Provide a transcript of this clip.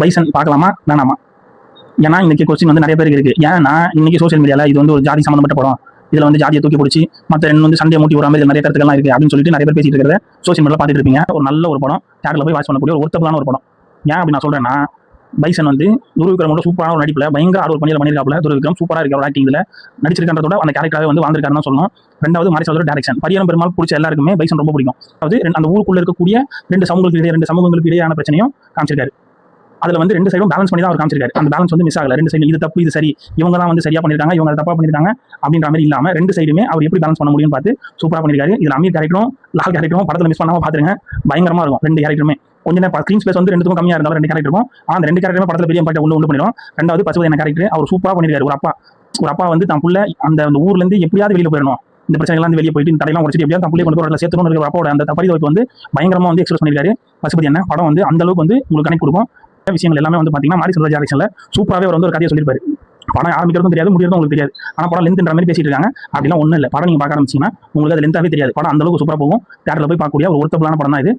Bison பார்க்கலாமா வேணாமா? ஏன்னா இன்னைக்கு கொஸ்டின் வந்து நிறைய பேருக்கு இருக்கு. ஏன்னா இன்னைக்கு சோஷியல் மீடியாவில் இது வந்து ஒரு ஜாதி சம்மந்தப்பட்ட படம், இதில் வந்து ஜாதியை தூக்கி பிடிச்சி மற்ற ரெண்டு வந்து சண்டையை மூட்டி வர மாதிரி நிறைய கருத்துக்கள்லாம் இருக்கு அப்படின்னு சொல்லிட்டு நிறைய பேர் பேசிட்டு இருக்கிறத சோஷியல் மீடியாவில் பார்த்துட்டு இருப்பீங்க. ஒரு நல்ல ஒரு படம், தேட்டரில் போய் வாட்ச் பண்ணக்கூடிய ஒரு ஒர்த்தபிளான ஒரு படம். ஏன் அப்படி நான் சொல்றேன்னா, பைசன் வந்து துருவிக்ரமோட சூப்பரான ஒரு நடிப்பில் பயங்கர ஆர்வம் பண்ணியிருக்காப்புல. துருவிக்ரம் சூப்பராக இருக்கு அவர் ஆக்டிங்ல, நடிச்சிருக்கிறதோட அந்த கேரக்டராகவே வந்து வாழ்ந்திருக்காருன்னு தான் சொல்லணும். ரெண்டாவது மாரிசலோட டைரக்ஷன், பரியரம் பெருமாள் பிடிச்ச எல்லாருக்குமே பைசன் ரொம்ப பிடிக்கும். அதாவது அந்த ஊருக்குள்ள இருக்கக்கூடிய ரெண்டு சமூகங்களுக்கு இடையான பிரச்சனையும் காமிச்சிருக்காரு. அதுல வந்து ரெண்டு சைடும் பேலன்ஸ் பண்ணி தான் அவர் காமிச்சிருக்காரு. அந்த பேலன்ஸ் வந்து மிஸ் ஆகல. ரெண்டு சைடு இது தப்பு இது சரி, இவங்க தான் வந்து சரியா பண்ணிருக்காங்க, இவங்க தப்பா பண்ணிருக்காங்க அப்படின்ற மாதிரி இல்லாம ரெண்டு சைடுமே அவர் எப்படி பேலன்ஸ் பண்ண முடியும்னு பார்த்து சூப்பரா பண்ணிருக்காரு. இதுல அமீர் கேரக்டரும் லால் கேரக்டரும் படத்துல மிஸ் பண்ணாம பாத்துருங்க, பயங்கரமா இருக்கும். ரெண்டு கேரக்டருமே கொஞ்சம் ஸ்கிரீன் ஸ்பேஸ் வந்து ரெண்டுக்கும் கம்மியா இருந்தாலும் ரெண்டு கேரக்டரும் அந்த ரெண்டு கேரக்டருமே படத்துல பெரிய இம்பாக்ட் உண்டு பண்ணிடும். ரெண்டாவது பசுபதி கேரக்டர் அவர் சூப்பரா பண்ணிருக்காரு. ஒரு அப்பா வந்து தான் புள்ள அந்த ஊர்ல இருந்து எப்படியாவது வெளியே போயிடணும், இந்த பிரச்சனைலாம் வெளியே போயிட்டு இந்த தடையெல்லாம் உடச்சிட்டு எப்படியாவது தன் பிள்ளை கொண்டு போய் சேர்த்துணும் இருக்கிற அப்பாவோட அந்த பரிதவிப்பு வந்து பயங்கரமா வந்து எக்ஸ்பிரஸ் பண்ணிருக்காரு பசுபதி அண்ணன். படம் வந்து அந்த அளவுக்கு வந்து உங்களுக்கு கனெக்ட் கொடுக்கும். விஷயங்கள் எல்லாமே வந்து பாத்தீங்கன்னா மாரி செல்வராஜ் டைரக்ஷன்ல சூப்பராகவே அவர் வந்து ஒரு கதையை சொல்லியிருப்பாரு. படம் ஆரம்பிக்கிறதும் தெரியாது, முடியறதும் உங்களுக்கு தெரியாது. ஆனால் படம் லென்த்ன்ற மாதிரி பேசிட்டு இருக்காங்க. அப்படிலாம் ஒன்றும் இல்லை. படம் நீங்க பார்க்க ஆரம்பிச்சீங்கன்னா உங்களுக்கு அது லென்த்தாவே தெரியாது. படம் அந்த அளவுக்கு சூப்பராக போகும். தேட்டரில் போய் பார்க்கக்கூடிய ஒரு ஒர்த்தபிளான படம் தான் இது.